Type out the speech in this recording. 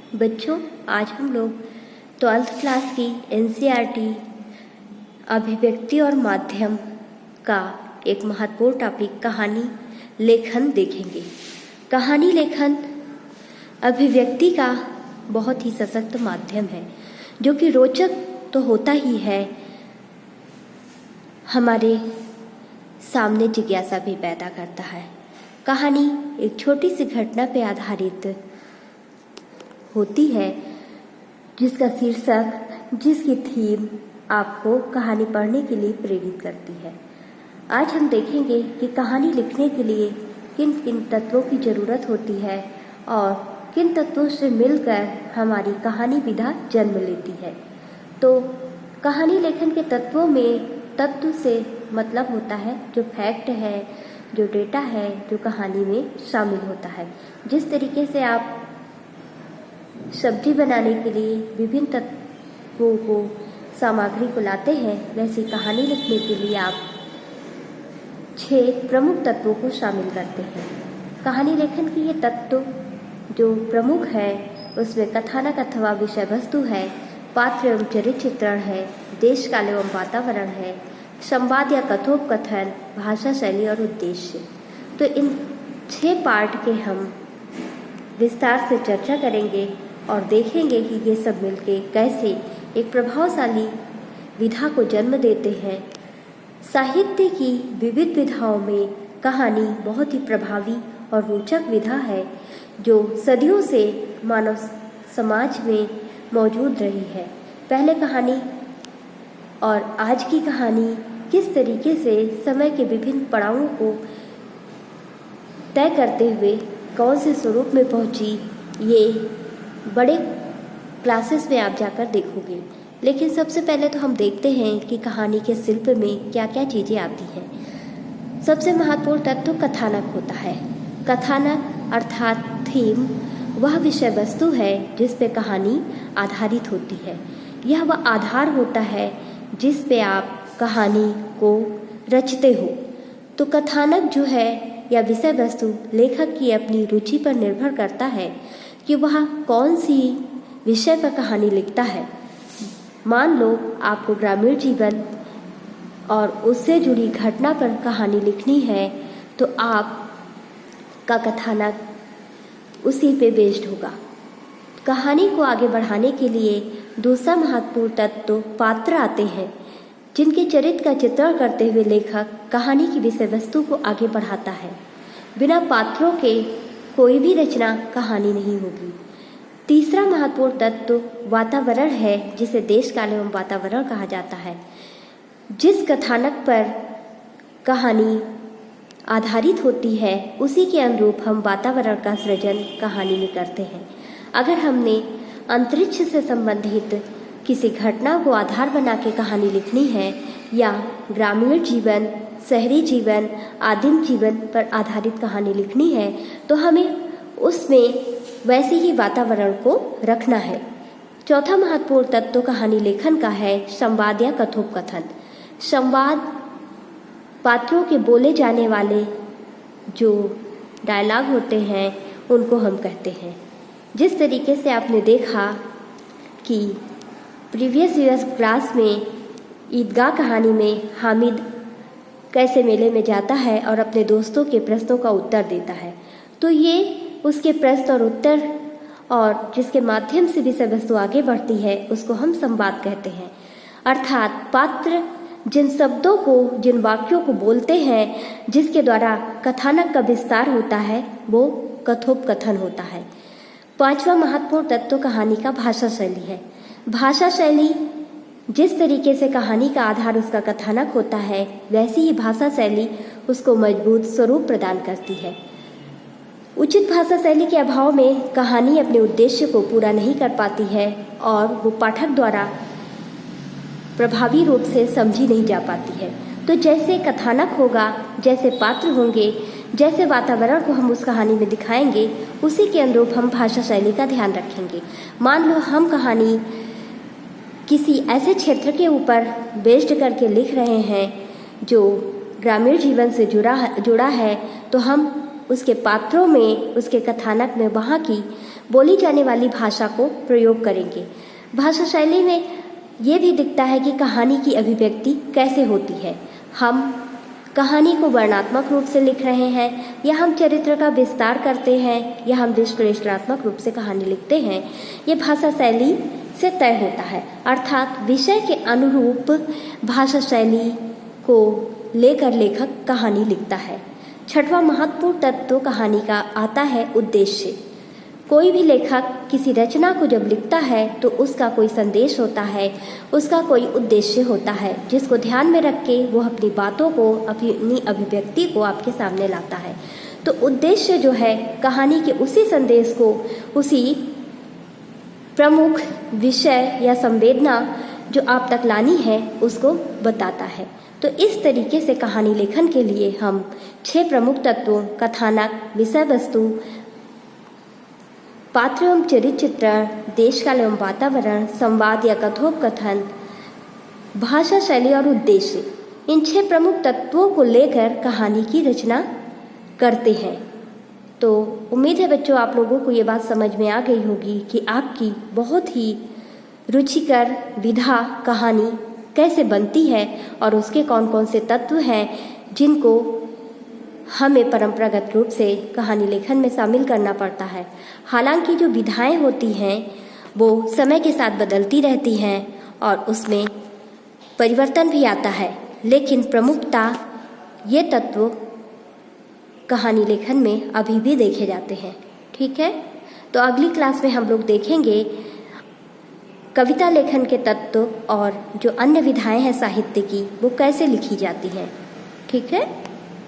बच्चों, आज हम लोग 12th क्लास की एनसीईआरटी अभिव्यक्ति और माध्यम का एक महत्वपूर्ण टॉपिक कहानी लेखन देखेंगे। कहानी लेखन अभिव्यक्ति का बहुत ही सशक्त माध्यम है, जो कि रोचक तो होता ही है, हमारे सामने जिज्ञासा भी पैदा करता है। कहानी एक छोटी सी घटना पर आधारित होती है, जिसका शीर्षक, जिसकी थीम आपको कहानी पढ़ने के लिए प्रेरित करती है। आज हम देखेंगे कि कहानी लिखने के लिए किन किन तत्वों की ज़रूरत होती है और किन तत्वों से मिलकर हमारी कहानी विधा जन्म लेती है। तो कहानी लेखन के तत्वों में तत्व से मतलब होता है जो फैक्ट है, जो डेटा है, जो कहानी में शामिल होता है। जिस तरीके से आप सब्जी बनाने के लिए विभिन्न तत्वों को, सामग्री को लाते हैं, वैसे कहानी लिखने के लिए आप 6 प्रमुख तत्वों को शामिल करते हैं। कहानी लेखन की ये तत्व जो प्रमुख है, उसमें कथानक अथवा विषय वस्तु है, पात्र एवं चरित्र चित्रण है, देश काल एवं वातावरण है, संवाद या कथोपकथन, भाषा शैली और उद्देश्य। तो इन 6 पार्ट के हम विस्तार से चर्चा करेंगे और देखेंगे कि ये सब मिलके कैसे एक प्रभावशाली विधा को जन्म देते हैं। साहित्य की विविध विधाओं में कहानी बहुत ही प्रभावी और रोचक विधा है, जो सदियों से मानव समाज में मौजूद रही है। पहले कहानी और आज की कहानी किस तरीके से समय के विभिन्न पड़ावों को तय करते हुए कौन से स्वरूप में पहुंची, ये बड़े क्लासेस में आप जाकर देखोगे। लेकिन सबसे पहले तो हम देखते हैं कि कहानी के शिल्प में क्या क्या चीज़ें आती हैं। सबसे महत्वपूर्ण तत्व कथानक होता है। कथानक अर्थात थीम वह विषय वस्तु है जिस पे कहानी आधारित होती है। यह वह आधार होता है जिस पे आप कहानी को रचते हो। तो कथानक जो है या विषय वस्तु लेखक की अपनी रुचि पर निर्भर करता है कि वह कौन सी विषय पर कहानी लिखता है। मान लो आपको ग्रामीण जीवन और उससे जुड़ी घटना पर कहानी लिखनी है, तो आपका कथानक उसी पे बेस्ड होगा। कहानी को आगे बढ़ाने के लिए दूसरा महत्वपूर्ण तत्व पात्र आते हैं, जिनके चरित्र का चित्रण करते हुए लेखक कहानी की विषय वस्तु को आगे बढ़ाता है। बिना पात्रों के कोई भी रचना कहानी नहीं होगी। तीसरा महत्वपूर्ण तत्व वातावरण है, जिसे देश काल एवं वातावरण कहा जाता है। जिस कथानक पर कहानी आधारित होती है, उसी के अनुरूप हम वातावरण का सृजन कहानी में करते हैं। अगर हमने अंतरिक्ष से संबंधित किसी घटना को आधार बना के कहानी लिखनी है, या ग्रामीण जीवन, शहरी जीवन, आदिम जीवन पर आधारित कहानी लिखनी है, तो हमें उसमें वैसे ही वातावरण को रखना है। चौथा महत्वपूर्ण तत्व कहानी लेखन का है संवाद या कथोपकथन। संवाद पात्रों के बोले जाने वाले जो डायलॉग होते हैं, उनको हम कहते हैं। जिस तरीके से आपने देखा कि प्रीवियस ईयर्स क्लास में ईदगाह कहानी में हामिद कैसे मेले में जाता है और अपने दोस्तों के प्रश्नों का उत्तर देता है, तो ये उसके प्रश्न और उत्तर और जिसके माध्यम से विषय वस्तु आगे बढ़ती है, उसको हम संवाद कहते हैं। अर्थात पात्र जिन शब्दों को, जिन वाक्यों को बोलते हैं, जिसके द्वारा कथानक का विस्तार होता है, वो कथोपकथन होता है। पांचवा महत्वपूर्ण तत्व कहानी का भाषा शैली है। भाषा शैली जिस तरीके से कहानी का आधार उसका कथानक होता है, वैसी ही भाषा शैली उसको मजबूत स्वरूप प्रदान करती है। उचित भाषा शैली के अभाव में कहानी अपने उद्देश्य को पूरा नहीं कर पाती है और वो पाठक द्वारा प्रभावी रूप से समझी नहीं जा पाती है। तो जैसे कथानक होगा, जैसे पात्र होंगे, जैसे वातावरण को हम उस कहानी में दिखाएंगे, उसी के अनुरूप हम भाषा शैली का ध्यान रखेंगे। मान लो हम कहानी किसी ऐसे क्षेत्र के ऊपर बेस्ड करके लिख रहे हैं जो ग्रामीण जीवन से जुड़ा है, तो हम उसके पात्रों में, उसके कथानक में वहाँ की बोली जाने वाली भाषा को प्रयोग करेंगे। भाषा शैली में ये भी दिखता है कि कहानी की अभिव्यक्ति कैसे होती है। हम कहानी को वर्णनात्मक रूप से लिख रहे हैं या हम चरित्र का विस्तार करते हैं या हम विश्लेषणात्मक रूप से कहानी लिखते हैं, ये भाषा शैली से तय होता है। अर्थात विषय के अनुरूप भाषा शैली को लेकर लेखक कहानी लिखता है। छठवां महत्वपूर्ण तत्व कहानी का आता है उद्देश्य। कोई भी लेखक किसी रचना को जब लिखता है तो उसका कोई संदेश होता है, उसका कोई उद्देश्य होता है, जिसको ध्यान में रख के वो अपनी बातों को, अपनी अभिव्यक्ति को आपके सामने लाता है। तो उद्देश्य जो है कहानी के उसी संदेश को, उसी प्रमुख विषय या संवेदना जो आप तक लानी है उसको बताता है। तो इस तरीके से कहानी लेखन के लिए हम 6 प्रमुख तत्वों कथानक, विषय वस्तु, पात्र एवं चरित्र चित्रण, देश काल एवं वातावरण, संवाद या कथोपकथन, भाषा शैली और उद्देश्य, इन 6 प्रमुख तत्वों को लेकर कहानी की रचना करते हैं। तो उम्मीद है बच्चों आप लोगों को ये बात समझ में आ गई होगी कि आपकी बहुत ही रुचिकर विधा कहानी कैसे बनती है और उसके कौन कौन से तत्व हैं जिनको हमें परंपरागत रूप से कहानी लेखन में शामिल करना पड़ता है। हालांकि जो विधाएं होती हैं वो समय के साथ बदलती रहती हैं और उसमें परिवर्तन भी आता है, लेकिन प्रमुखता ये तत्व कहानी लेखन में अभी भी देखे जाते हैं। ठीक है, तो अगली क्लास में हम लोग देखेंगे कविता लेखन के तत्व और जो अन्य विधाएं हैं साहित्य की वो कैसे लिखी जाती हैं। ठीक है।